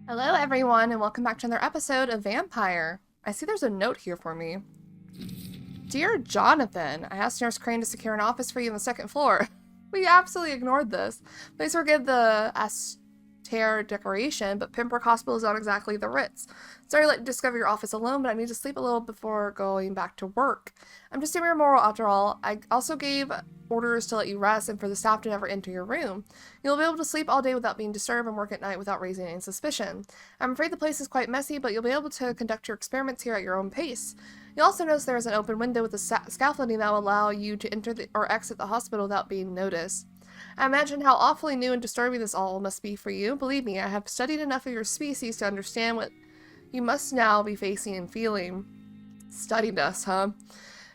Hello everyone and welcome back to another episode of Vampyr. I see there's a note here for me. Dear Jonathan, I asked Nurse Crane to secure an office for you on the second floor. We absolutely ignored this. Please forgive the austere decoration, but Pembroke Hospital is not exactly the Ritz. Sorry to let you discover your office alone, but I need to sleep a little before going back to work. I'm just a mere mortal after all. I also gave orders to let you rest and for the staff to never enter your room. You'll be able to sleep all day without being disturbed and work at night without raising any suspicion. I'm afraid the place is quite messy, but you'll be able to conduct your experiments here at your own pace. You'll also notice there is an open window with a scaffolding that will allow you to enter or exit the hospital without being noticed. I imagine how awfully new and disturbing this all must be for you. Believe me, I have studied enough of your species to understand what you must now be facing and feeling. Studied us, huh?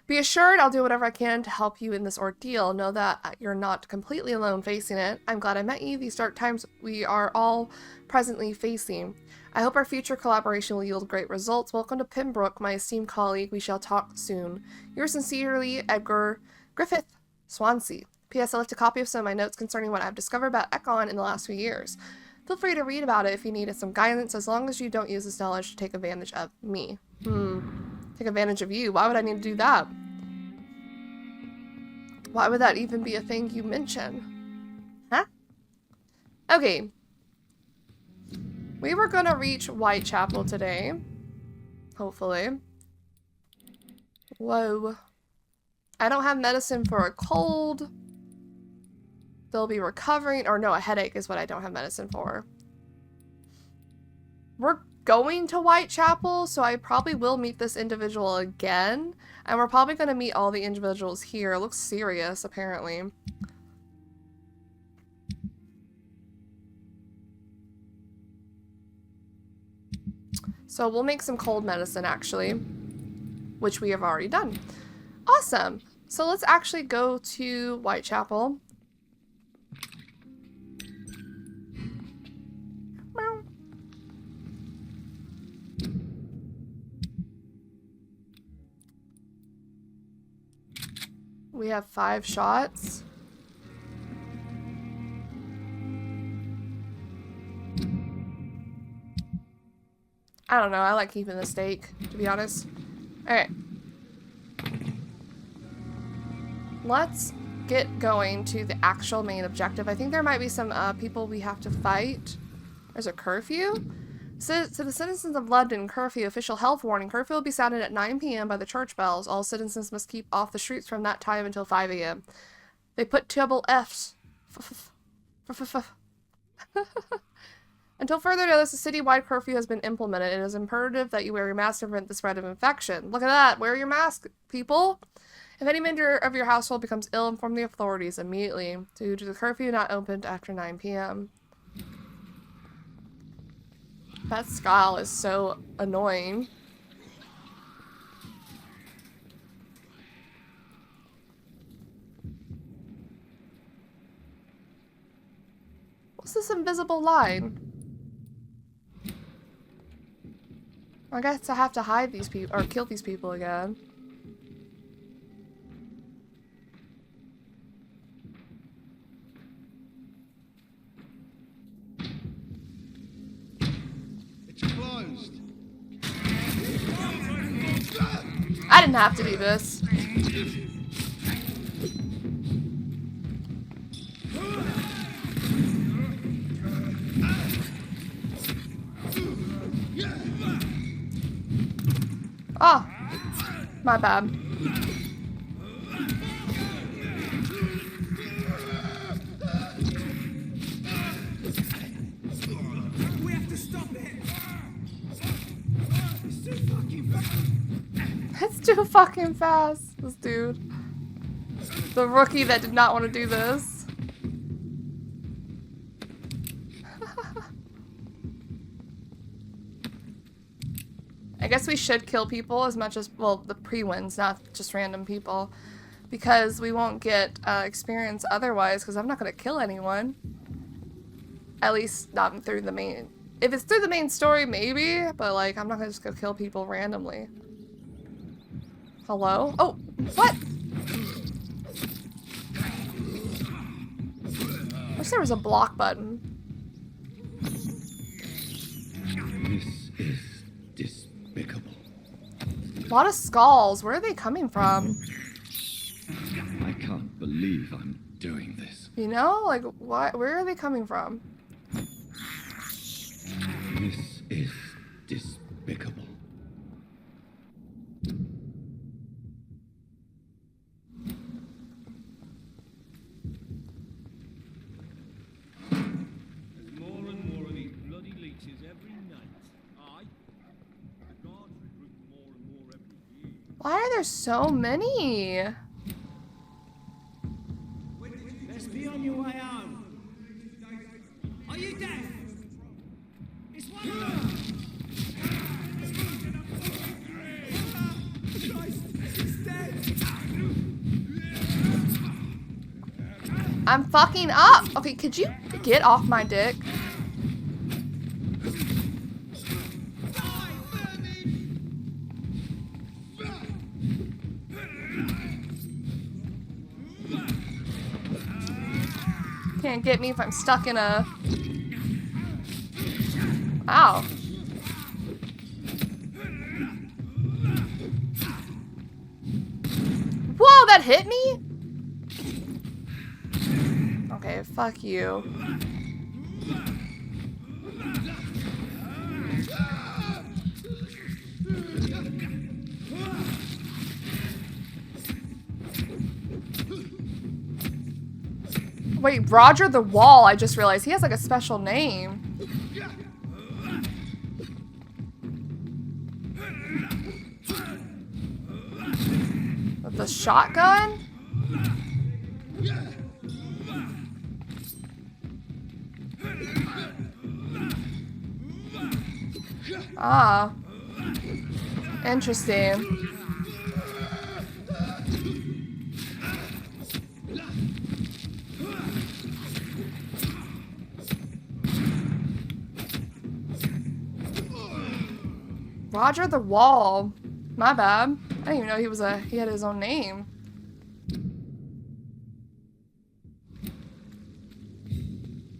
Be assured I'll do whatever I can to help you in this ordeal. Know that you're not completely alone facing it. I'm glad I met you. These dark times we are all presently facing. I hope our future collaboration will yield great results. Welcome to Pembroke, my esteemed colleague. We shall talk soon. Yours sincerely, Edgar Griffith Swansea. P.S. I left a copy of some of my notes concerning what I've discovered about Ekon in the last few years. Feel free to read about it if you needed some guidance, as long as you don't use this knowledge to take advantage of me. Take advantage of you? Why would I need to do that? Why would that even be a thing you mention? Huh? Okay. We were gonna reach Whitechapel today. Hopefully. Whoa. I don't have medicine for a cold. They'll be recovering. Or no, a headache is what I don't have medicine for. We're going to Whitechapel, so I probably will meet this individual again. And we're probably going to meet all the individuals here. It looks serious, apparently. So we'll make some cold medicine, actually. Which we have already done. Awesome. So let's actually go to Whitechapel. We have 5 shots. I don't know. I like keeping the steak, to be honest. Alright. Let's get going to the actual main objective. I think there might be some people we have to fight. There's a curfew. To the citizens of London, curfew, official health warning. Curfew will be sounded at 9 p.m. by the church bells. All citizens must keep off the streets from that time until 5 a.m. They put double F's. Until further notice, a citywide curfew has been implemented. It is imperative that you wear your mask to prevent the spread of infection. Look at that. Wear your mask, people. If any member of your household becomes ill, inform the authorities immediately. Due to the curfew not opened after 9 p.m. That scowl is so annoying. What's this invisible line? I guess I have to hide these people, or kill these people again. I didn't have to do this. Oh, my bad. We have to stop it. It's too fucking fast. It's too fucking fast, this dude. The rookie that did not want to do this. I guess we should kill people as much as, well, the pre-wins, not just random people. Because we won't get experience otherwise, because I'm not going to kill anyone. At least not through the main... If it's through the main story, maybe, but like, I'm not going to just go kill people randomly. Hello? Oh, what? I wish there was a block button. A lot of skulls. Where are they coming from? I can't believe I'm doing this. You know, like, what? Where are they coming from? This is despicable. There's more and more of these bloody leeches every night. Aye. The guards recruit more and more every year. Why are there so many? Let's be on your way home. Are you deaf? It's one of them. Christ, he's dead. I'm fucking up. Okay, could you get off my dick? Can't get me if I'm stuck in a... Wow. Whoa, that hit me? Okay, fuck you. Wait, Roger the Wall, I just realized. He has like a special name. With the shotgun? Ah. Interesting. Roger the Wall. My bad. I didn't even know he had his own name.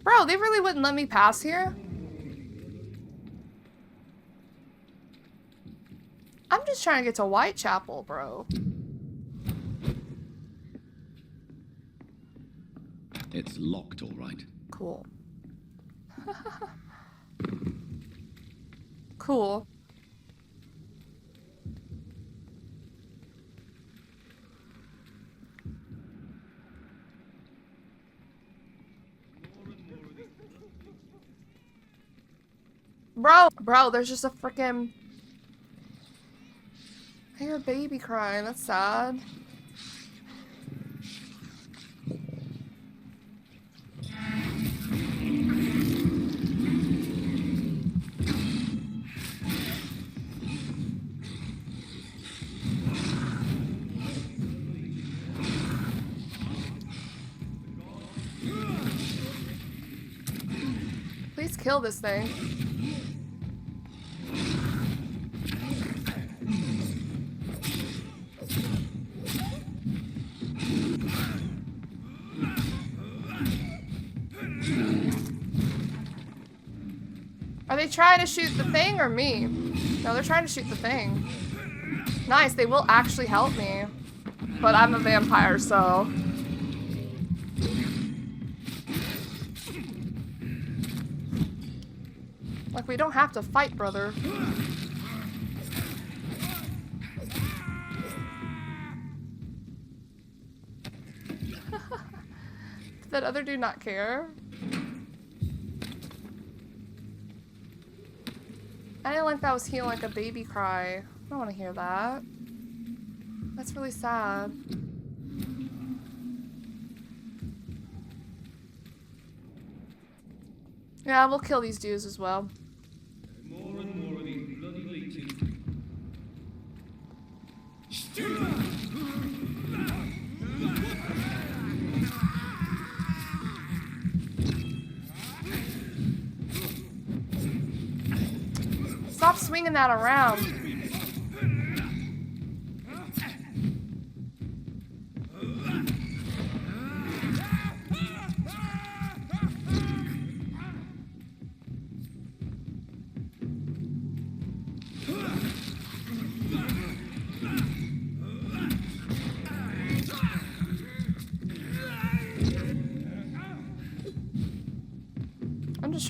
Bro, they really wouldn't let me pass here? I'm just trying to get to Whitechapel, bro. It's locked, all right. Cool. Cool. Bro, there's just a freaking... I hear a baby crying. That's sad. Please kill this thing. Are they trying to shoot the thing or me? No, they're trying to shoot the thing. Nice, they will actually help me. But I'm a vampire, so... Like, we don't have to fight, brother. Did that other dude not care? I didn't like that was healing like a baby cry. I don't want to hear that. That's really sad. Yeah, we'll kill these dudes as well. More and more of these bloody leeches. Stop swinging that around.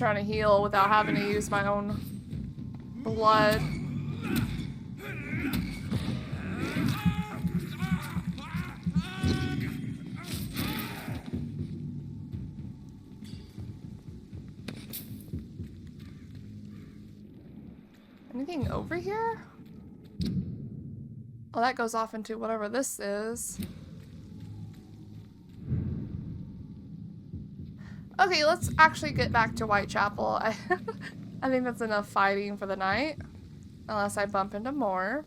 trying to heal without having to use my own blood. Anything over here? Well, that goes off into whatever this is. Okay, let's actually get back to Whitechapel. I think that's enough fighting for the night. Unless I bump into more.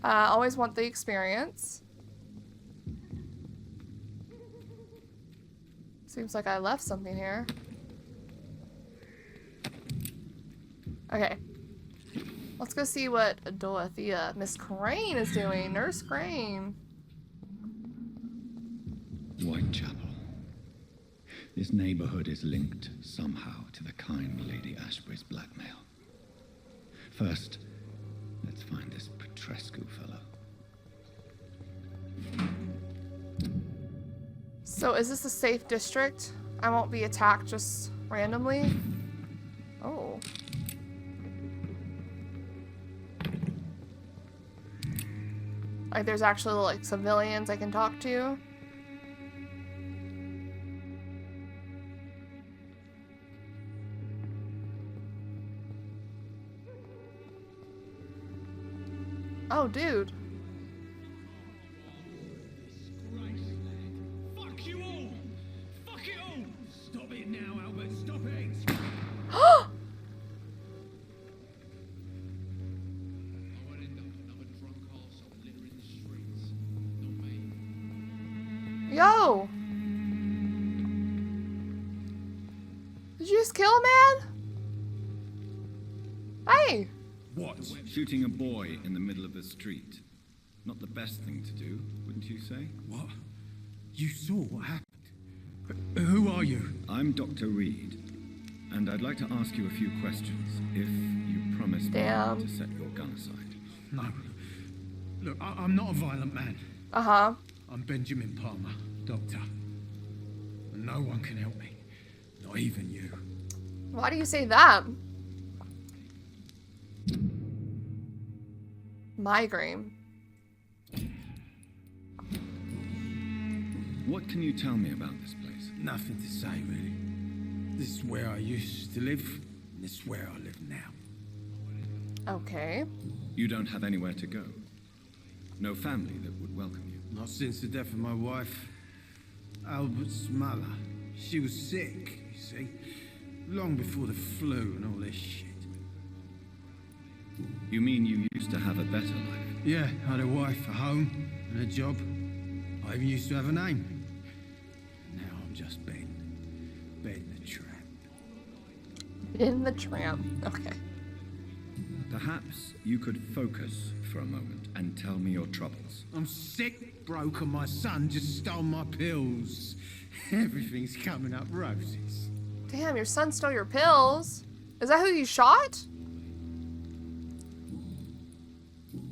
Always want the experience. Seems like I left something here. Okay. Let's go see what Dorothea, Miss Crane is doing. Nurse Crane. Whitechapel. This neighborhood is linked somehow to the kind Lady Ashbury's blackmail. First, let's find this Petrescu fellow. So is this a safe district? I won't be attacked just randomly? Oh. Like there's actually like civilians I can talk to? Oh, dude. Fuck you all! Fuck it all! Stop it now, Albert. Stop it! I won't end up another drunk arsehole littering the streets. Not me. Yo! Did you just kill a man? Hey! What? Shooting a boy in the middle of the street. Not the best thing to do, wouldn't you say? What? You saw what happened? Who are you? I'm Dr. Reid, and I'd like to ask you a few questions, if you promise me Damn. to set your gun aside. No. Look, I'm not a violent man. Uh-huh. I'm Benjamin Palmer, doctor. And no one can help me. Not even you. Why do you say that? Migraine. What can you tell me about this place? Nothing to say, really. This is where I used to live, and this is where I live now. Okay. You don't have anywhere to go? No family that would welcome you? Not since the death of my wife, Albert's mother. She was sick, you see. Long before the flu and all this shit. You mean you used to have a better life? Yeah, I had a wife, a home, and a job. I even used to have a name. Now I'm just Ben. Ben the Tramp. In the tramp. Okay. Perhaps you could focus for a moment and tell me your troubles. I'm sick, broke, and my son just stole my pills. Everything's coming up roses. Damn, your son stole your pills. Is that who you shot?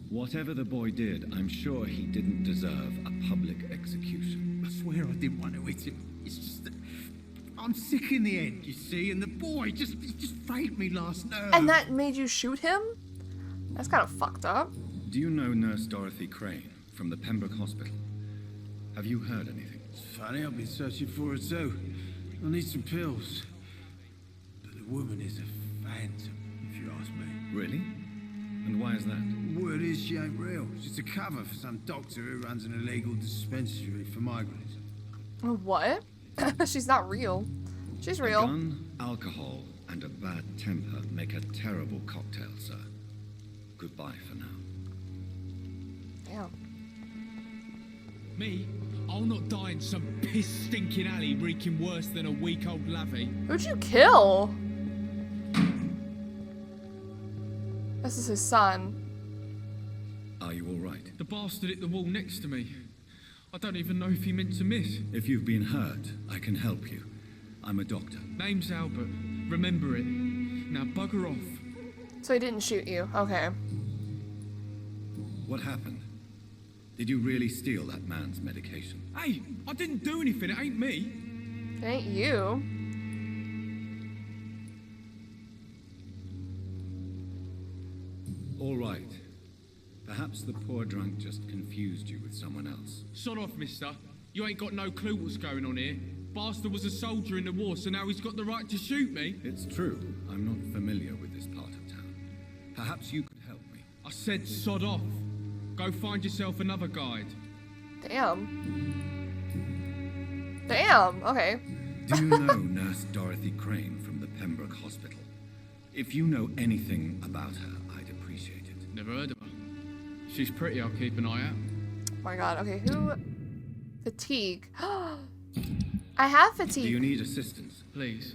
Whatever the boy did, I'm sure he didn't deserve a public execution. I swear I didn't want to hit him. It's just that I'm sick in the head, you see, and the boy just failed me last night. And that made you shoot him? That's kind of fucked up. Do you know Nurse Dorothy Crane from the Pembroke Hospital? Have you heard anything? It's funny, I've been searching for her too. I need some pills. But the woman is a phantom, if you ask me. Really? And why is that? Word is she ain't real. She's a cover for some doctor who runs an illegal dispensary for migrants. What? She's not real. She's A real. gun, alcohol, and a bad temper make a terrible cocktail, sir. Goodbye for now. Damn. Me? I'll not die in some piss-stinking alley reeking worse than a week-old lavvy. Who'd you kill? This is his son. Are you all right? The bastard hit the wall next to me. I don't even know if he meant to miss. If you've been hurt, I can help you. I'm a doctor. Name's Albert. Remember it. Now bugger off. So he didn't shoot you. Okay. What happened? Did you really steal that man's medication? Hey, I didn't do anything. It ain't me. It ain't you. All right. Perhaps the poor drunk just confused you with someone else. Sod off, mister. You ain't got no clue what's going on here. Bastard was a soldier in the war, so now he's got the right to shoot me. It's true. I'm not familiar with this part of town. Perhaps you could help me. I said sod off. Go find yourself another guide. Damn. Damn, okay. Do you know Nurse Dorothy Crane from the Pembroke Hospital? If you know anything about her, I'd appreciate it. Never heard of her. She's pretty, I'll keep an eye out. Oh my god, okay, who? Fatigue. I have fatigue. Do you need assistance? Please.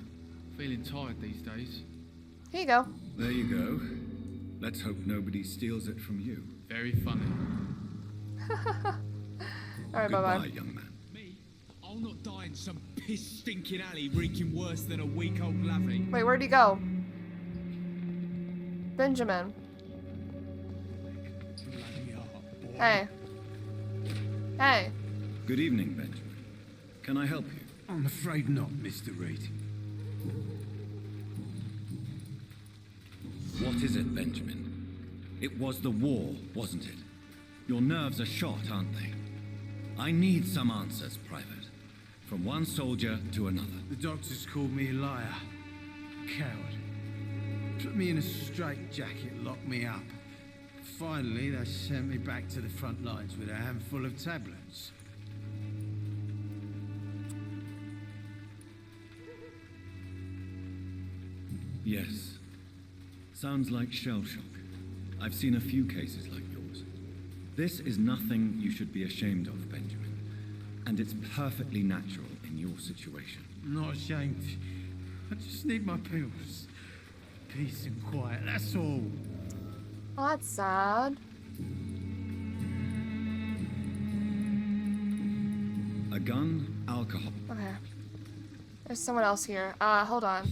Feeling tired these days. Here you go. There you go. Let's hope nobody steals it from you. Very funny. Alright, Goodbye, bye-bye. young man. Me? I'll not die in some piss-stinking alley reeking worse than a week-old lavvy. Wait, where'd he go? Benjamin. Hey. Hey. Good evening, Benjamin. Can I help you? I'm afraid not, Mr. Reid. What is it, Benjamin? It was the war, wasn't it? Your nerves are shot, aren't they? I need some answers, Private. From one soldier to another. The doctors called me a liar. Coward. Put me in a straitjacket, locked me up. Finally, they sent me back to the front lines with a handful of tablets. Yes. Sounds like shell shock. I've seen a few cases like yours. This is nothing you should be ashamed of, Benjamin. And it's perfectly natural in your situation. I'm not ashamed. I just need my pills. Peace and quiet, that's all. Oh, that's sad. A gun, alcohol. Okay. There's someone else here. Hold on.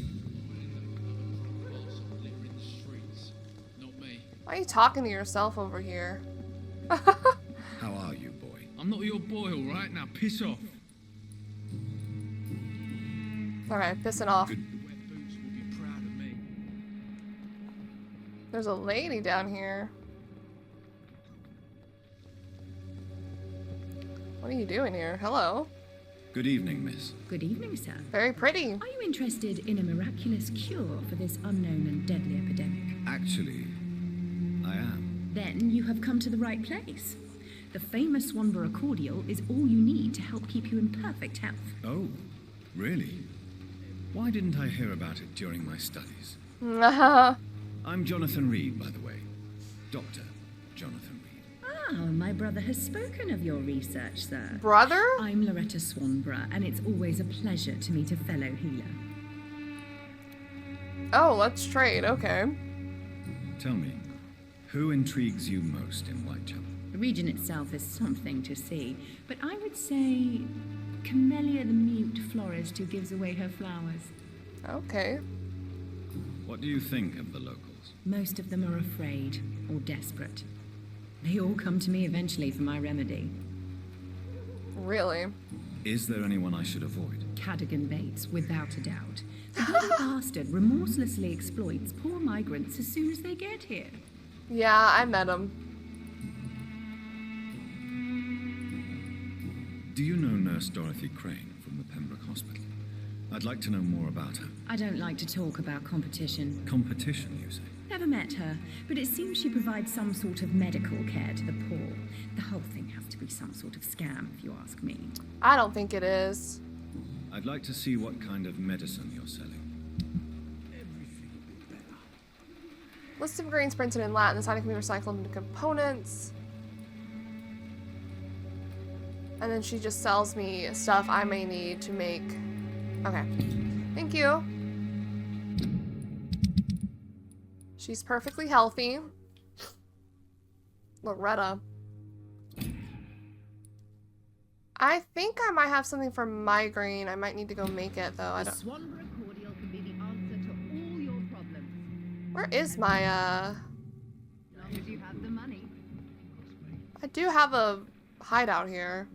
Living in the streets. Not me. Why are you talking to yourself over here? How are you, boy? I'm not your boy, all right? Now piss off. Okay, pissing off. Good. The wet boots will be proud of me. There's a lady down here. What are you doing here? Hello. Good evening, miss. Good evening, sir. Very pretty. Are you interested in a miraculous cure for this unknown and deadly epidemic? Actually, I am. Then you have come to the right place. The famous Swanborough cordial is all you need to help keep you in perfect health. Oh, really? Why didn't I hear about it during my studies? I'm Jonathan Reid, by the way. Dr. Jonathan Reid. Ah, my brother has spoken of your research, sir. Brother? I'm Loretta Swanborough, and it's always a pleasure to meet a fellow healer. Oh, let's trade. Okay. Tell me, who intrigues you most in Whitechapel? The region itself is something to see, but I would say Camellia the mute florist who gives away her flowers. Okay. What do you think of the locals? Most of them are afraid or desperate. They all come to me eventually for my remedy. Really? Is there anyone I should avoid? Cadogan Bates, without a doubt. The bloody bastard remorselessly exploits poor migrants as soon as they get here. Yeah, I met him. Do you know Nurse Dorothy Crane from the Pembroke Hospital? I'd like to know more about her. I don't like to talk about competition. Competition, you say? Never met her, but it seems she provides some sort of medical care to the poor. The whole thing has to be some sort of scam, if you ask me. I don't think it is. I'd like to see what kind of medicine you're selling. List of ingredients printed in Latin. This item can be recycled into components. And then she just sells me stuff I may need to make. Okay. Thank you. She's perfectly healthy. Loretta. I think I might have something for migraine. I might need to go make it though. I don't. Swanborough cordial can be the answer to all your problems. Where is my As long as you have the money. I do have a hideout here.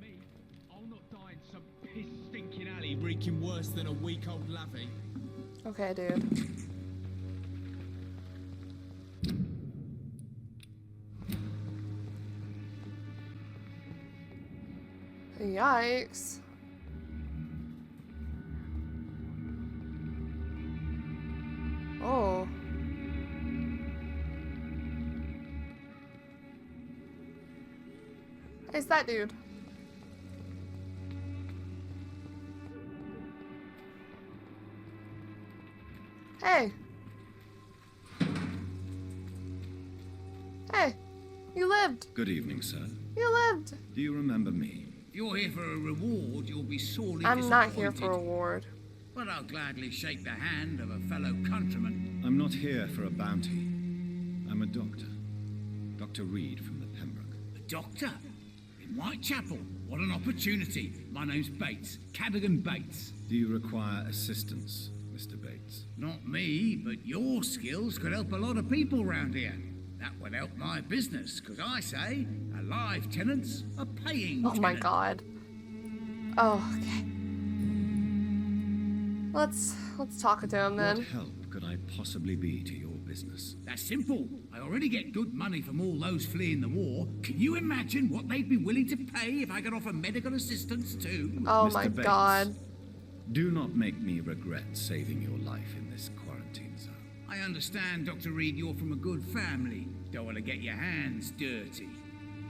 Me? I'll not die in some piss-stinking alley reeking worse than a week-old lavvy. Okay, dude. Yikes. Oh. It's that dude. Hey. Hey. You lived. Good evening, sir. You lived. Do you remember me? If you're here for a reward, you'll be sorely I'm disappointed. not here for a reward. But I'll gladly shake the hand of a fellow countryman. I'm not here for a bounty. I'm a doctor. Dr. Reid from the Pembroke. A doctor? In Whitechapel? What an opportunity. My name's Bates. Cadogan Bates. Do you require assistance, Mr. Bates? Not me, but your skills could help a lot of people round here. That would help my business, because I say, alive tenants are paying Oh tenants. my god. Oh, okay. Let's talk to him then. What help could I possibly be to your business? That's simple. I already get good money from all those fleeing the war. Can you imagine what they'd be willing to pay if I could offer medical assistance too? Oh Mr. my Bates, god. Do not make me regret saving your life in this quarantine zone. I understand, Dr. Reid, you're from a good family. Don't want to get your hands dirty.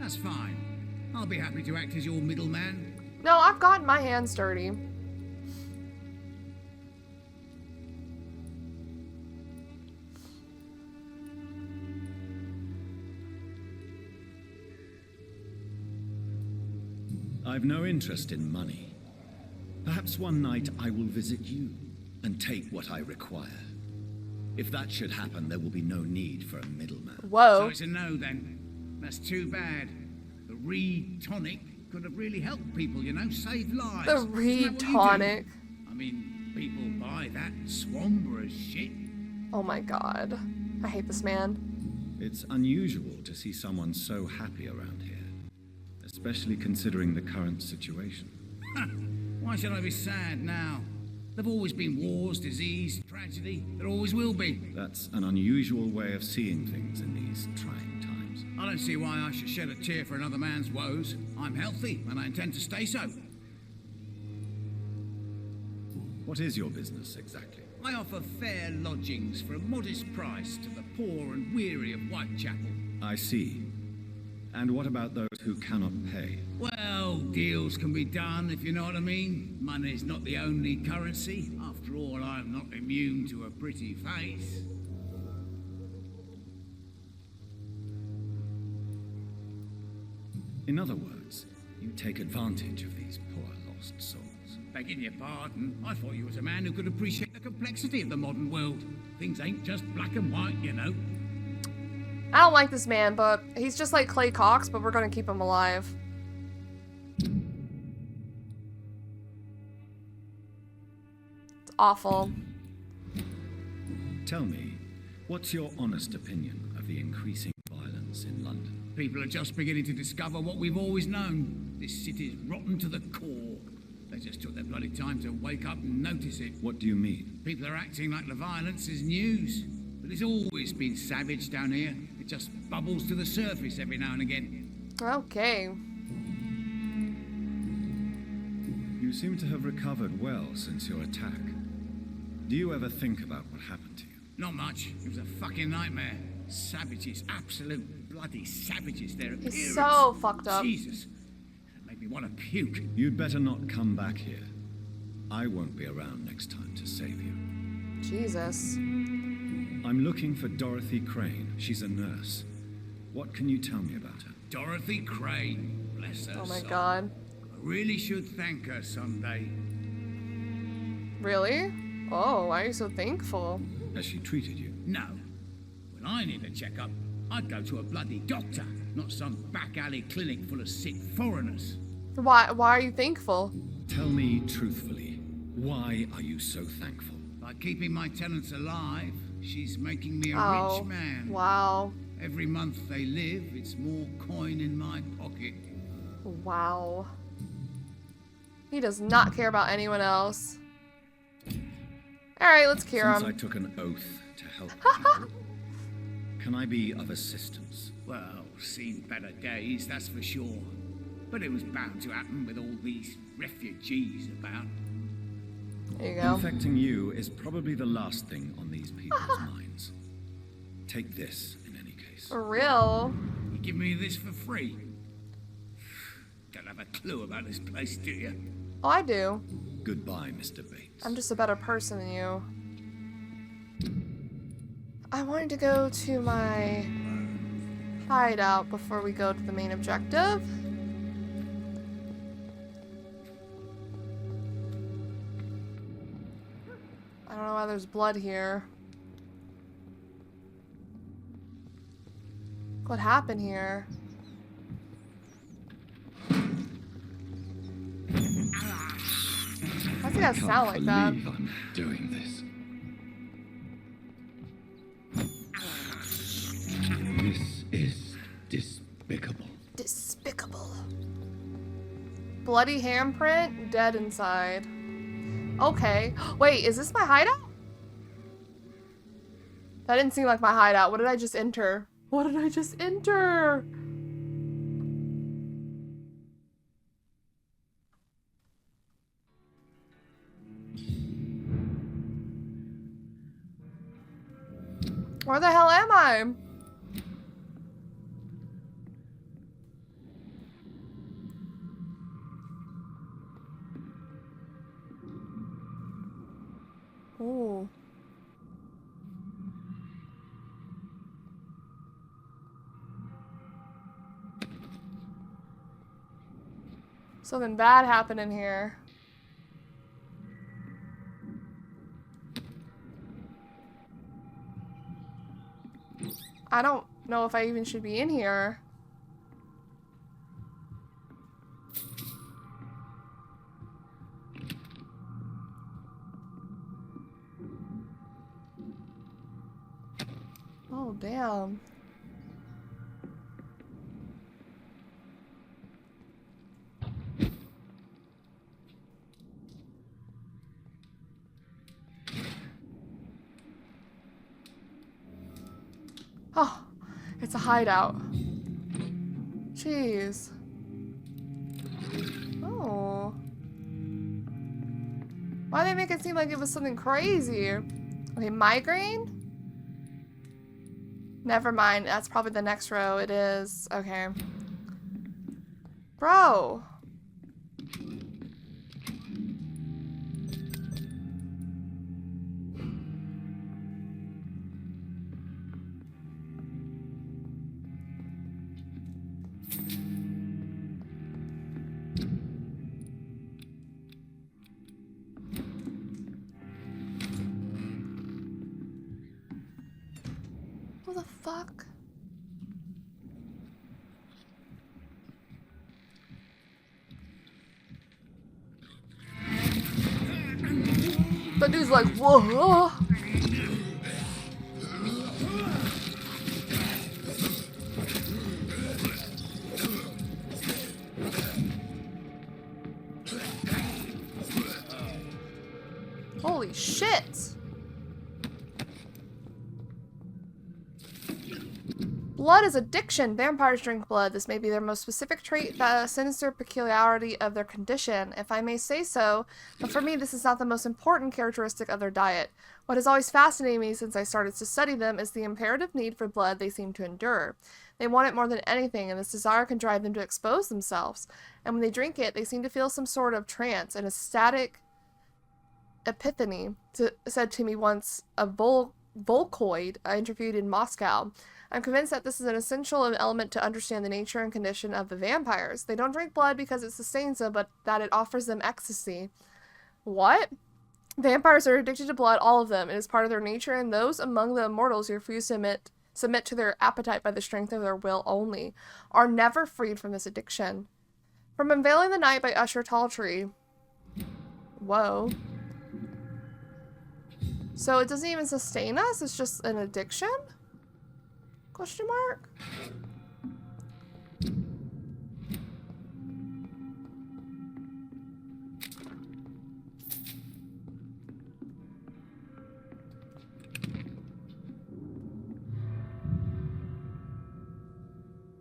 That's fine. I'll be happy to act as your middleman. No, I've gotten my hands dirty. I've no interest in money. Perhaps one night I will visit you and take what I require. If that should happen, there will be no need for a middleman. So Whoa. it's a no then. That's too bad. The Reid tonic could have really helped people, you know, save lives. The Isn't that Reid what you do? tonic. I mean, people buy that swamper as shit. Oh my god. I hate this man. It's unusual to see someone so happy around here, especially considering the current situation. Why should I be sad now? There've always been wars, disease, tragedy. There always will be. That's an unusual way of seeing things in these trying times. I don't see why I should shed a tear for another man's woes. I'm healthy, and I intend to stay so. What is your business exactly? I offer fair lodgings for a modest price to the poor and weary of Whitechapel. I see. And what about those who cannot pay? Well, deals can be done, if you know what I mean. Money's not the only currency. After all, I'm not immune to a pretty face. In other words, you take advantage of these poor lost souls. Begging your pardon, I thought you was a man who could appreciate the complexity of the modern world. Things ain't just black and white, you know. I don't like this man, but he's just like Clay Cox, but we're gonna keep him alive. It's awful. Tell me, what's your honest opinion of the increasing violence in London? People are just beginning to discover what we've always known. This city's rotten to the core. They just took their bloody time to wake up and notice it. What do you mean? People are acting like the violence is news. But it's always been savage down here. It just bubbles to the surface every now and again. Okay. You seem to have recovered well since your attack. Do you ever think about what happened to you? Not much. It was a fucking nightmare. Savages, absolute bloody savages. Their appearance. He's so fucked up. Jesus. It made me want to puke. You'd better not come back here. I won't be around next time to save you. Jesus. I'm looking for Dorothy Crane. She's a nurse. What can you tell me about her? Dorothy Crane. Bless her Oh my soul. god. I really should thank her someday. Really? Oh, why are you so thankful? Has she treated you? No. When I need a checkup, I'd go to a bloody doctor, not some back alley clinic full of sick foreigners. Why are you thankful? Tell me truthfully, why are you so thankful? By keeping my tenants alive, she's making me a Oh, rich man. wow. Every month they live, it's more coin in my pocket. Wow. He does not care about anyone else. Alright, let's cure Since I him. took an oath to help people, can I be of assistance? Well, seen better days, that's for sure. But it was bound to happen with all these refugees about. There you go. Infecting you is probably the last thing on these people's minds. Take this, in any case. For real. You give me this for free? Don't have a clue about this place, do you? Oh, I do. Goodbye, Mr. Bates. I'm just a better person than you. I wanted to go to my hideout before we go to the main objective. I don't know why there's blood here. What happened here? Why does it gotta sound like that? I'm doing this. This is despicable. Despicable. Bloody handprint, dead inside. Okay. Wait, is this my hideout? That didn't seem like my hideout. What did I just enter? What did I just enter? Where the hell am I? Ooh. Something bad happened in here. I don't know if I even should be in here. Oh, damn. Oh, it's a hideout. Jeez. Oh. Why they make it seem like it was something crazy? Okay, migraine? Never mind, that's probably the next row. It is. Okay. Bro. What the fuck? That dude's like, whoa. Holy shit. Blood is addiction. Vampires drink blood. This may be their most specific trait, the sinister peculiarity of their condition, if I may say so, but for me this is not the most important characteristic of their diet. What has always fascinated me since I started to study them is the imperative need for blood they seem to endure. They want it more than anything, and this desire can drive them to expose themselves. And when they drink it, they seem to feel some sort of trance, an ecstatic epiphany, said to me once a Volkoid I interviewed in Moscow. I'm convinced that this is an essential element to understand the nature and condition of the vampires. They don't drink blood because it sustains them, but that it offers them ecstasy. What? Vampires are addicted to blood, all of them. It is part of their nature, and those among the immortals who refuse to submit to their appetite by the strength of their will only are never freed from this addiction. From Unveiling the Night by Usher Talltree. Whoa. So it doesn't even sustain us? It's just an addiction? Question mark?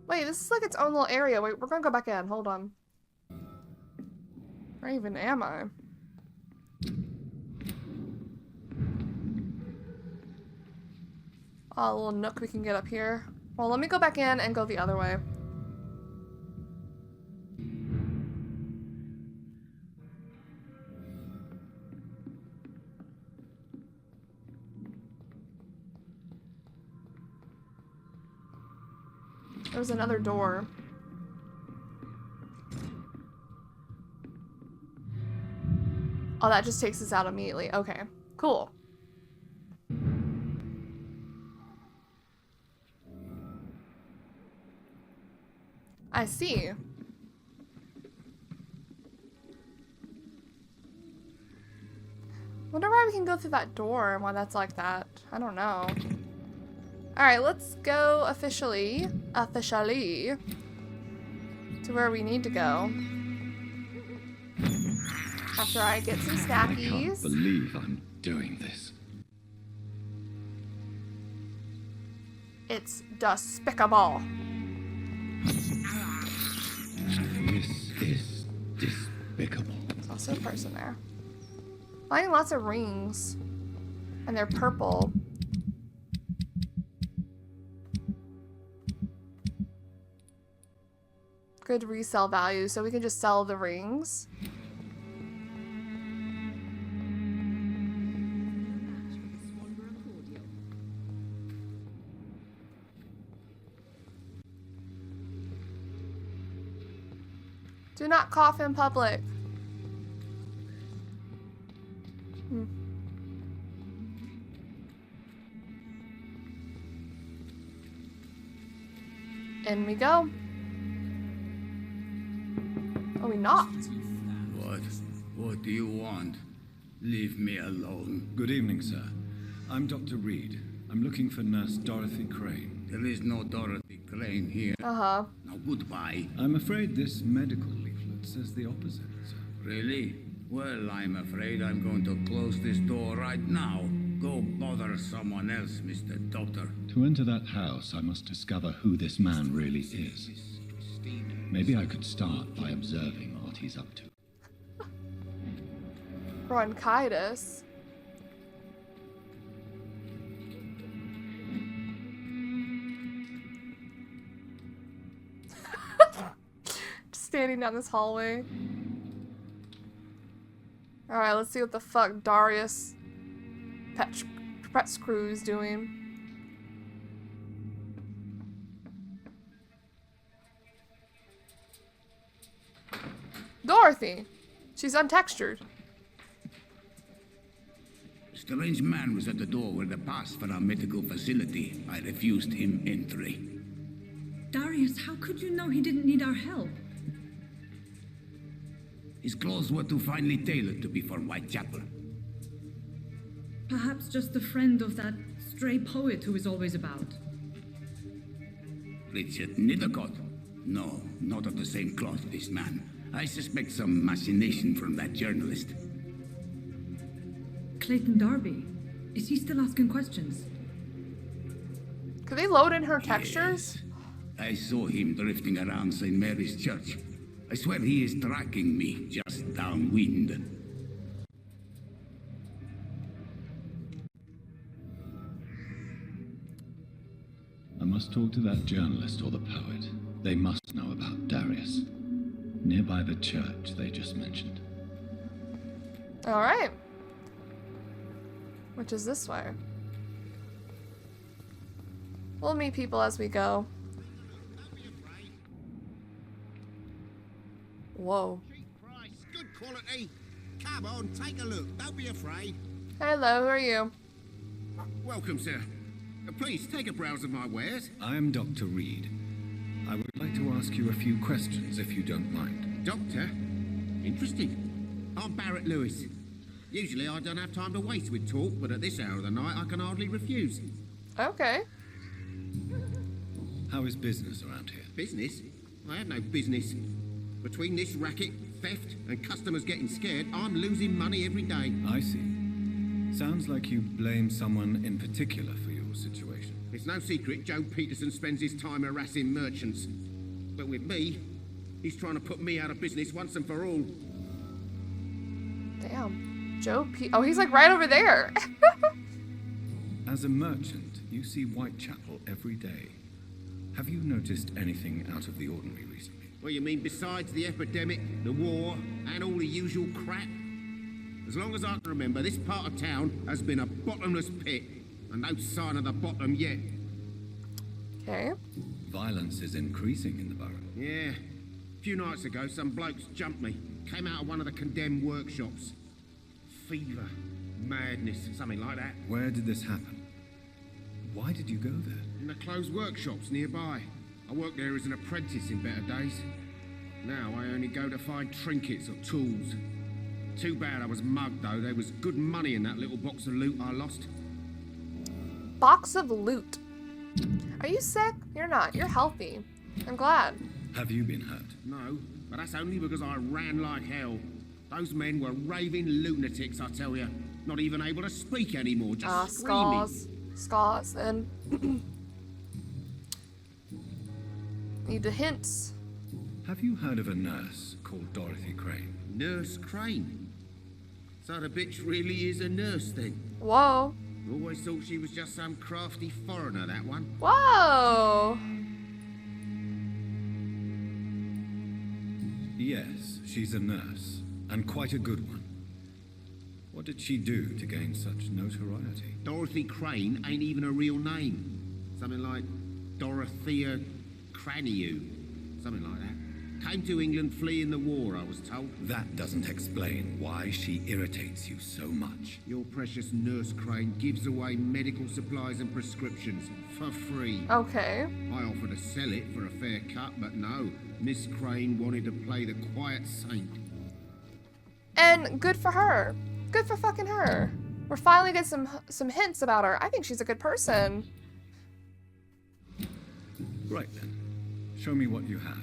Wait, this is like its own little area. Wait, we're gonna go back in. Hold on. Where even am I? Oh, a little nook we can get up here. Well, let me go back in and go the other way. There's another door. Oh, that just takes us out immediately. Okay, cool. I see. Wonder why we can go through that door and why that's like that. I don't know. Alright, let's go officially to where we need to go. After I get some I can't snackies. believe I'm doing this. It's despicable. This is despicable. There's also a person there. Finding lots of rings. And they're purple. Good resale value, so we can just sell the rings. Do not cough in public. In we go. Oh, we knocked. What do you want? Leave me alone. Good evening, sir. I'm Dr. Reid. I'm looking for Nurse Dorothy Crane. There is no Dorothy Crane here. Uh-huh. Now, goodbye. I'm afraid this medical leaflet says the opposite, sir. Really? Well, I'm afraid I'm going to close this door right now. Go bother someone else, Mr. Doctor. To enter that house, I must discover who this man really is. Maybe I could start by observing what he's up to. Bronchitis. Just standing down this hallway. Alright, let's see what the fuck Darius Pet Screw is doing. Dorothy! She's untextured. A strange man was at the door with a pass for our medical facility. I refused him entry. Darius, how could you know he didn't need our help? His clothes were too finely tailored to be for Whitechapel. Perhaps just a friend of that stray poet who is always about. Richard Nithercott? No, not of the same cloth, this man. I suspect some machination from that journalist. Clayton Darby. Is he still asking questions? Could they load in her textures? Yes. I saw him drifting around St. Mary's Church. I swear he is tracking me just downwind. I must talk to that journalist or the poet. They must know about Darius. Nearby the church they just mentioned. Alright. Which is this way. We'll meet people as we go. Whoa. Cheap price, good quality. Come on, take a look. Don't be afraid. Hello, who are you? Welcome, sir. Please take a browse of my wares. I'm Dr. Reid. I would like to ask you a few questions, if you don't mind. Doctor? Interesting. I'm Barrett Lewis. Usually I don't have time to waste with talk, but at this hour of the night I can hardly refuse. Okay. How is business around here? Business? I have no business. Between this racket, theft, and customers getting scared, I'm losing money every day. I see. Sounds like you blame someone in particular for your situation. It's no secret Joe Peterson spends his time harassing merchants. But with me, he's trying to put me out of business once and for all. Damn. Joe P. Oh, he's like right over there. As a merchant, you see Whitechapel every day. Have you noticed anything out of the ordinary recently? What you mean besides the epidemic, the war, and all the usual crap? As long as I can remember, this part of town has been a bottomless pit, and no sign of the bottom yet. Okay. Violence is increasing in the borough. Yeah. A few nights ago, some blokes jumped me. Came out of one of the condemned workshops. Fever, madness, something like that. Where did this happen? Why did you go there? In the closed workshops nearby. I worked there as an apprentice in better days. Now I only go to find trinkets or tools. Too bad I was mugged, though. There was good money in that little box of loot I lost. Box of loot. Are you sick? You're not. You're healthy. I'm glad. Have you been hurt? No, but that's only because I ran like hell. Those men were raving lunatics, I tell you. Not even able to speak anymore, just screaming. Scars, and... Need the hints. Have you heard of a nurse called Dorothy Crane? Nurse Crane? So the bitch really is a nurse, then? Whoa. Always thought she was just some crafty foreigner, that one. Whoa. Yes, she's a nurse, and quite a good one. What did she do to gain such notoriety? Dorothy Crane ain't even a real name. Something like Dorothea Craniu. Something like that. Came to England fleeing the war, I was told. That doesn't explain why she irritates you so much. Your precious Nurse Crane gives away medical supplies and prescriptions for free. Okay. I offered to sell it for a fair cut, but no. Miss Crane wanted to play the quiet saint. And good for her. Good for fucking her. We're finally getting some hints about her. I think she's a good person. Right then. Show me what you have.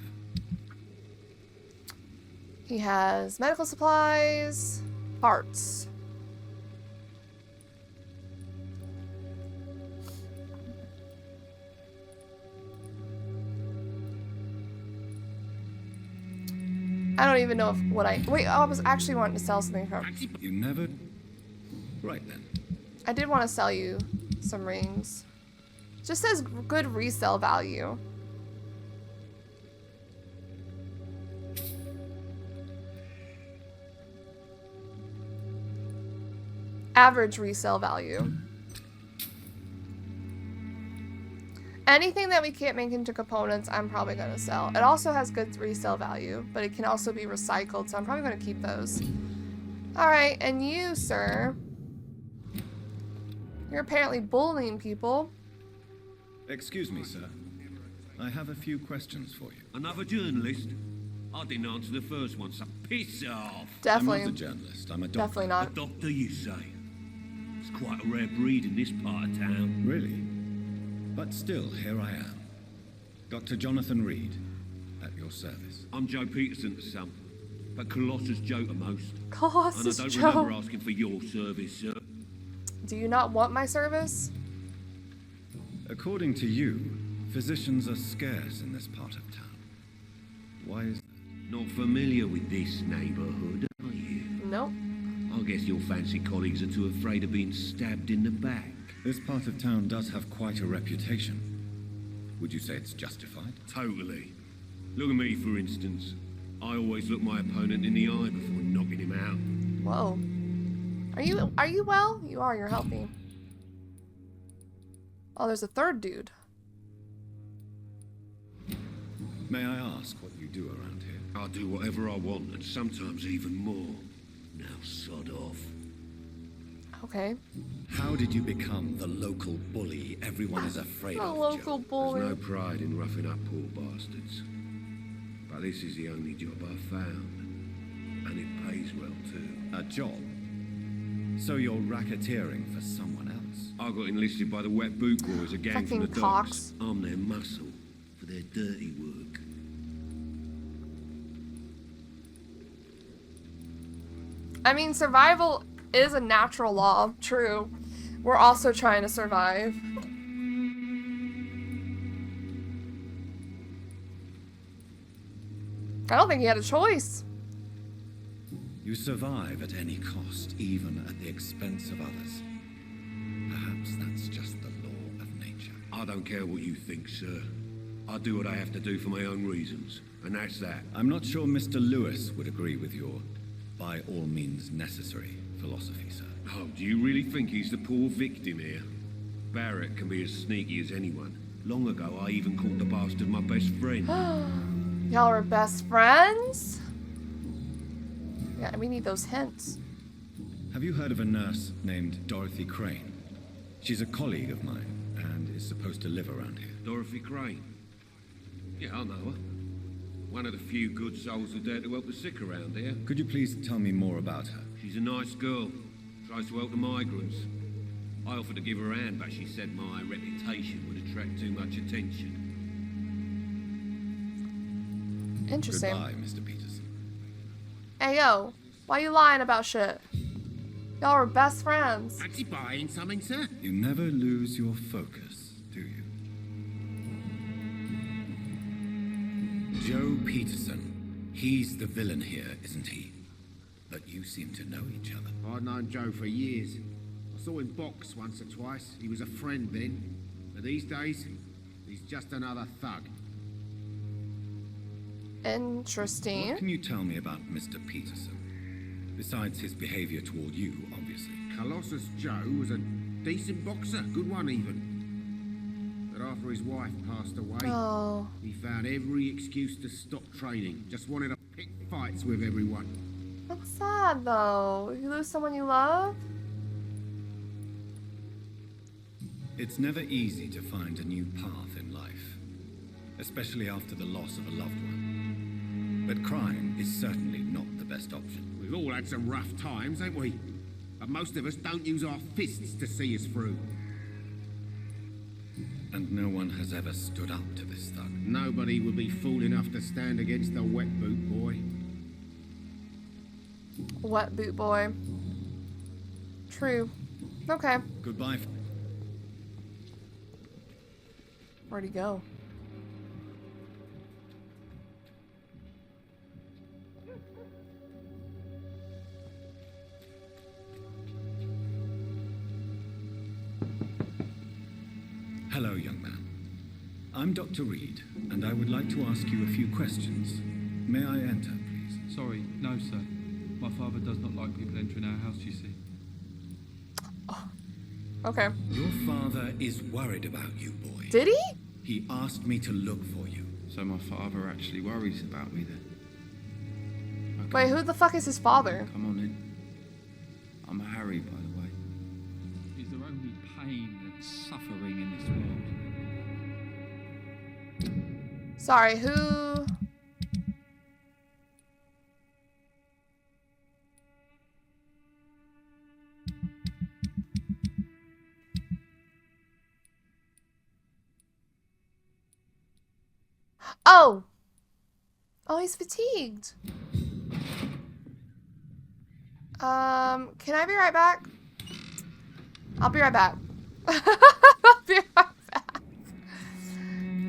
He has medical supplies, parts. I don't even know if what I... Wait, I was actually wanting to sell something from... You never... Right then. I did want to sell you some rings. Just says good resale value. Average resale value. Anything that we can't make into components, I'm probably going to sell. It also has good resale value, but it can also be recycled, so I'm probably going to keep those. Alright, and you, sir. You're apparently bullying people. Excuse me, sir. I have a few questions for you. Another journalist? I didn't answer the first one, so piss off. Definitely. I'm not a journalist, I'm a doctor. Definitely not. A doctor, you say? It's quite a rare breed in this part of town. Really? But still, here I am. Dr. Jonathan Reid, at your service. I'm Joe Peterson to some, but Colossus Joe to most. Colossus and I don't Joe. remember asking for your service, sir. Do you not want my service? According to you, physicians are scarce in this part of town. Why is that? Not familiar with this neighborhood, are you? Nope. I guess your fancy colleagues are too afraid of being stabbed in the back. This part of town does have quite a reputation. Would you say it's justified? Totally. Look at me, for instance. I always look my opponent in the eye before knocking him out. Whoa. Are you well? You are, you're healthy. Oh, there's a third dude. May I ask what you do around here? I do whatever I want, and sometimes even more. Now sod off. Okay. How did you become the local bully everyone is afraid The of, local Joe? bully. There's no pride in roughing up poor bastards. But this is the only job I've found. And it pays well, too. A job? So you're racketeering for someone else? I got enlisted by the Wet Boot Boys, a gang from the Fucking docks. cocks. I'm their muscle for their dirty work. I mean, survival is a natural law. True. We're also trying to survive. I don't think he had a choice. You survive at any cost, even at the expense of others. Perhaps that's just the law of nature. I don't care what you think, sir. I do what I have to do for my own reasons, and that's that. I'm not sure Mr. Lewis would agree with your by all means necessary philosophy, sir. Oh, do you really think he's the poor victim here? Barrett can be as sneaky as anyone. Long ago, I even called the bastard my best friend. Y'all are best friends? Yeah, we need those hints. Have you heard of a nurse named Dorothy Crane? She's a colleague of mine and is supposed to live around here. Dorothy Crane? Yeah, I know her. One of the few good souls who dare to help the sick around here. Could you please tell me more about her? She's a nice girl. Tries to help the migrants. I offered to give her a hand, but she said my reputation would attract too much attention. Interesting. Goodbye, Mr. Peterson. Hey, yo. Why you lying about shit? Y'all are best friends. Fancy buying something, sir? You never lose your focus, do you? Joe Peterson. He's the villain here, isn't he? But you seem to know each other. I'd known Joe for years. I saw him box once or twice. He was a friend then. But these days, he's just another thug. Interesting. What can you tell me about Mr. Peterson? Besides his behavior toward you, obviously. Colossus Joe was a decent boxer, good one even. But after his wife passed away, Oh. he found every excuse to stop training. Just wanted to pick fights with everyone. That's sad, though. You lose someone you love? It's never easy to find a new path in life, especially after the loss of a loved one. But crime is certainly not the best option. We've all had some rough times, ain't we? But most of us don't use our fists to see us through. And no one has ever stood up to this thug. Nobody would be fool enough to stand against the wet boot boy. Wet boot boy. True. Okay. Goodbye. Where'd he go? Hello, young man. I'm Dr. Reid, and I would like to ask you a few questions. May I enter, please? Sorry, no, sir. My father does not like people entering our house, you see. Okay. Your father is worried about you, boy. Did he? He asked me to look for you. So my father actually worries about me then? Okay, Wait, who the fuck is his father? come on in. I'm Harry, by the way. Is there only pain and suffering in this world? Sorry, who? Oh! Oh, he's fatigued. Can I be right back? I'll be right back. I'll be right back.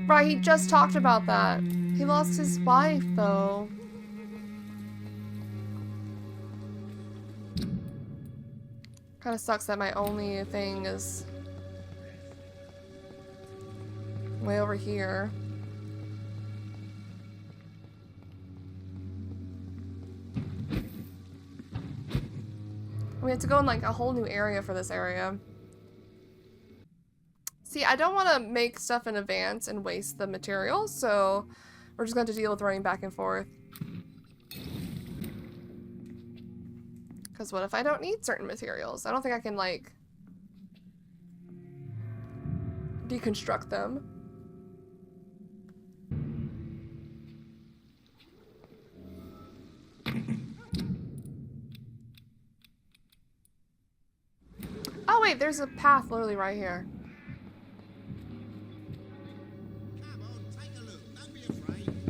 Right, he just talked about that. He lost his wife, though. Kind of sucks that my only thing is way over here. We have to go in like a whole new area for this area. See, I don't want to make stuff in advance and waste the materials, so we're just going to deal with running back and forth. Because what if I don't need certain materials? I don't think I can, like, deconstruct them. Oh wait, there's a path literally right here.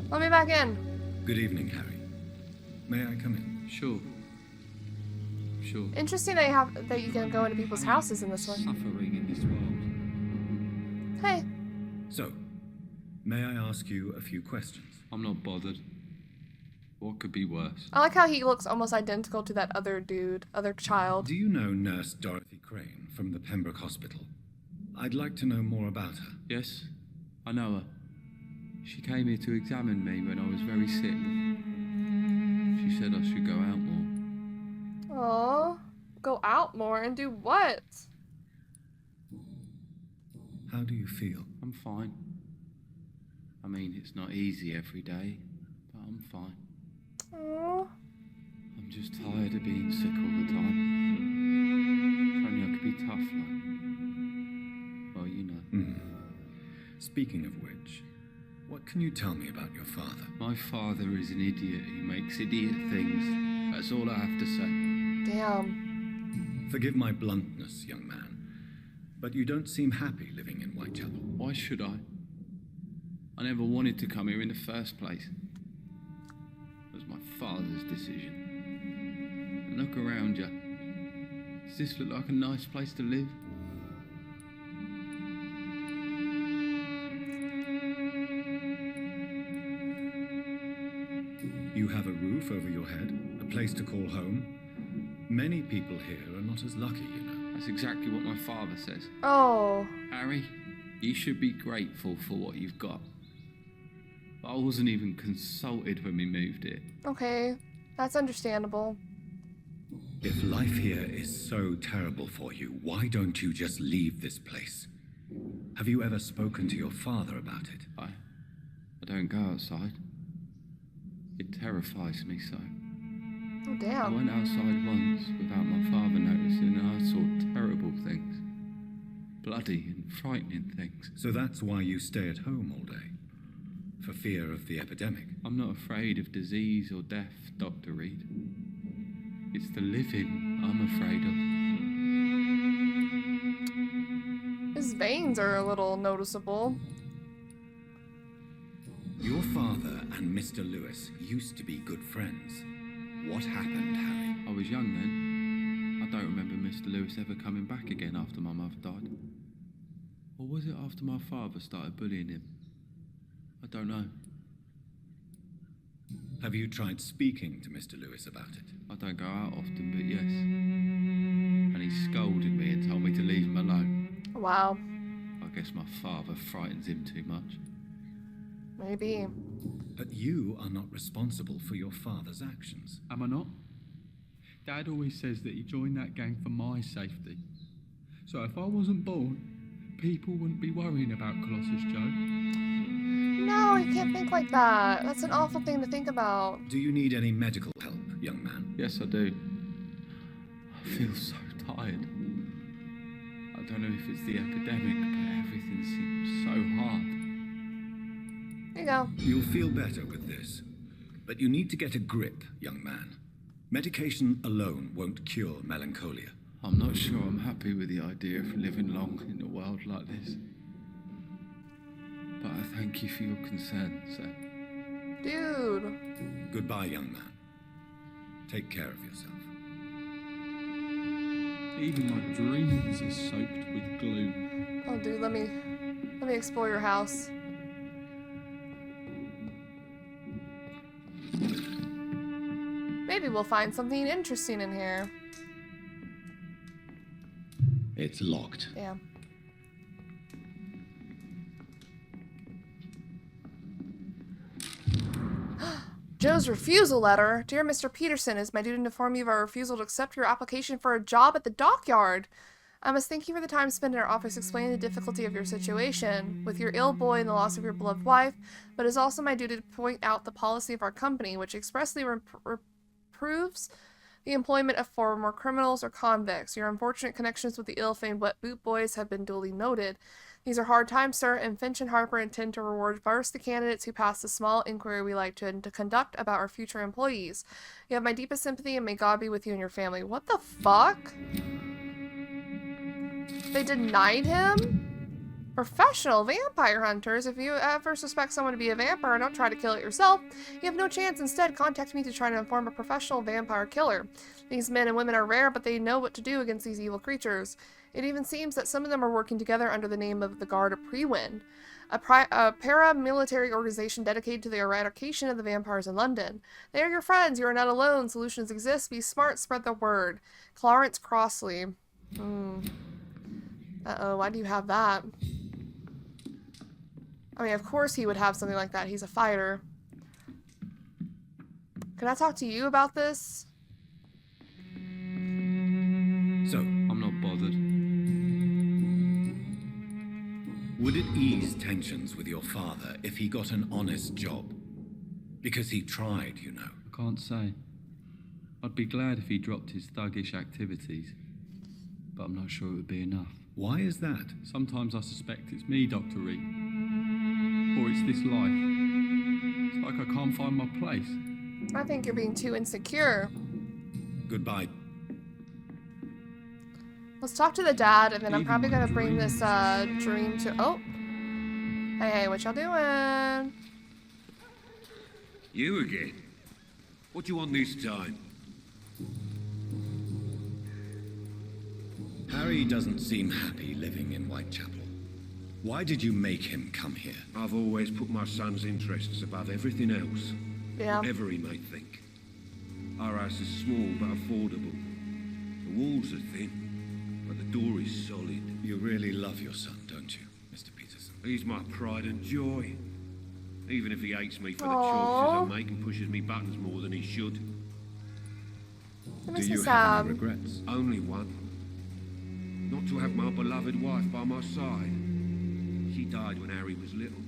Let me back in. Good evening, Harry. May I come in? Sure. Sure. Interesting that you can go into people's houses in this one. Suffering in this world. Hey. So, may I ask you a few questions? I'm not bothered. What could be worse? I like how he looks almost identical to that other dude, other child. Do you know Nurse Dorothy Crane from the Pembroke Hospital? I'd like to know more about her. Yes, I know her. She came here to examine me when I was very sick. She said I should go out more. Oh, go out more and do what? How do you feel? I'm fine. I mean, it's not easy every day, but I'm fine. Oh, I'm just tired of being sick all the time. If only I could be tough, like. Well, you know. Speaking of which, what can you tell me about your father? My father is an idiot who makes idiot things. That's all I have to say. damn. Forgive my bluntness, young man, but you don't seem happy living in Whitechapel. Why should I? I never wanted to come here in the first place. It was my father's decision. And look around you. Does this look like a nice place to live? You have a roof over your head, a place to call home. Many people here are not as lucky, you know. That's exactly what my father says. Oh, Harry, you should be grateful for what you've got. I wasn't even consulted when we moved here. okay. That's understandable. If life here is so terrible for you, why don't you just leave this place? Have you ever spoken to your father about it? I don't go outside. It terrifies me so. Oh, I damn. went outside once without my father noticing and I saw terrible things. Bloody and frightening things. So that's why you stay at home all day? For fear of the epidemic? I'm not afraid of disease or death, Dr. Reid. It's the living I'm afraid of. His veins are a little noticeable. Your father and Mr. Lewis used to be good friends. What happened, Harry? I was young then. I don't remember Mr. Lewis ever coming back again after my mother died. Or was it after my father started bullying him? I don't know. Have you tried speaking to Mr. Lewis about it? I don't go out often, but yes. And he scolded me and told me to leave him alone. Wow. I guess my father frightens him too much. Maybe. But you are not responsible for your father's actions. Am I not? Dad always says that he joined that gang for my safety. So if I wasn't born, people wouldn't be worrying about Colossus Joe. No, you can't think like that. That's an awful thing to think about. Do you need any medical help, young man? Yes, I do. I feel so tired. I don't know if it's the epidemic, but everything seems so hard. There you go. You'll feel better with this. But you need to get a grip, young man. Medication alone won't cure melancholia. I'm not sure I'm happy with the idea of living long in a world like this. But I thank you for your concern, sir. Dude. Goodbye, young man. Take care of yourself. Even my dreams are soaked with gloom. Oh, dude, let me explore your house. Maybe we'll find something interesting in here. It's locked. Damn. Joe's refusal letter. Dear Mr. Peterson, it is my duty to inform you of our refusal to accept your application for a job at the dockyard. I must thank you for the time spent in our office explaining the difficulty of your situation with your ill boy and the loss of your beloved wife, but it is also my duty to point out the policy of our company, which expressly reproves the employment of former criminals or convicts. Your unfortunate connections with the ill-famed Wet Boot Boys have been duly noted. These are hard times, sir, and Finch and Harper intend to reward first the candidates who pass the small inquiry we like to conduct about our future employees. You have my deepest sympathy, and may God be with you and your family. What the fuck? They denied him? Professional vampire hunters. If you ever suspect someone to be a vampire, don't try to kill it yourself. You have no chance. Instead, contact me to try to inform a professional vampire killer. These men and women are rare, but they know what to do against these evil creatures. It even seems that some of them are working together under the name of the Guard of Prewind, a paramilitary organization dedicated to the eradication of the vampires in London. They are your friends. You are not alone. Solutions exist. Be smart. Spread the word. Clarence Crossley. Uh-oh, why do you have that? I mean, of course he would have something like that. He's a fighter. Can I talk to you about this? So, I'm not bothered. would it ease tensions with your father if he got an honest job? Because he tried, you know. I can't say. I'd be glad if he dropped his thuggish activities, but I'm not sure it would be enough. Why is that? Sometimes I suspect it's me, Dr. Reid. Or it's this life. It's like I can't find my place. I think you're being too insecure. Goodbye. Let's talk to the dad, and then I'm probably gonna bring this dream to. Oh, hey, what y'all doing? You again? What do you want this time? Harry doesn't seem happy living in Whitechapel. Why did you make him come here? I've always put my son's interests above everything else. Yeah. Whatever he may think. Our house is small but affordable. The walls are thin, but the door is solid. You really love your son, don't you, Mr. Peterson? He's my pride and joy. Even if he hates me for the Aww. choices I make and pushes me buttons more than he should. That Do makes me you have sad. any regrets? Only one. Not to have my beloved wife by my side. She died when Harry was little.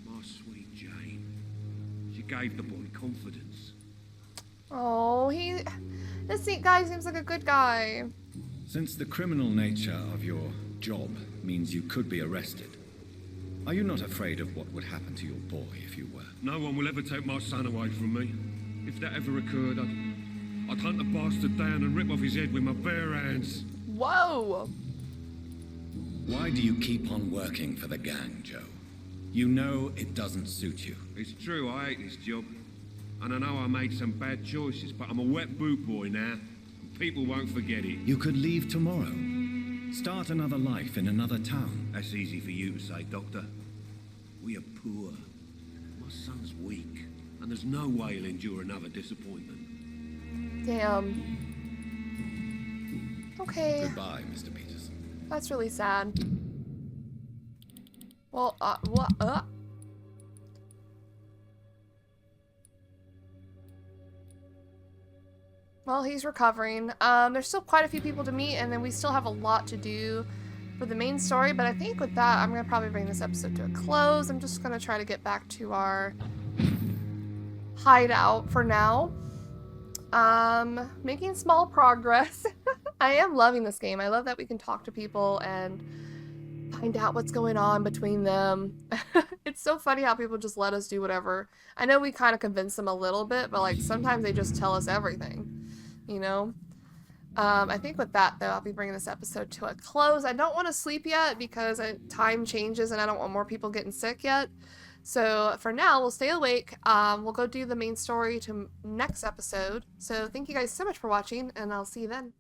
My sweet Jane. She gave the boy confidence. Oh, this guy seems like a good guy. Since the criminal nature of your job means you could be arrested, are you not afraid of what would happen to your boy if you were? No one will ever take my son away from me. If that ever occurred, I'd hunt the bastard down and rip off his head with my bare hands. Whoa! Why do you keep on working for the gang, Joe? You know it doesn't suit you. It's true, I hate this job. And I know I made some bad choices, but I'm a wet boot boy now. And people won't forget it. You could leave tomorrow. Start another life in another town. That's easy for you to say, Doctor. We are poor. My son's weak. And there's no way he'll endure another disappointment. Damn. Okay. Goodbye, Mr. Peterson. That's really sad. Well, what? Well, he's recovering. There's still quite a few people to meet, and then we still have a lot to do for the main story, but I think with that, I'm going to probably bring this episode to a close. I'm just going to try to get back to our hideout for now. Making small progress. I am loving this game. I love that we can talk to people and find out what's going on between them. It's so funny how people just let us do whatever. I know we kind of convince them a little bit, but like sometimes they just tell us everything, you know? I think with that though, I'll be bringing this episode to a close. I don't want to sleep yet because time changes and I don't want more people getting sick yet. So for now, we'll stay awake. We'll go do the main story to next episode. So thank you guys so much for watching, and I'll see you then.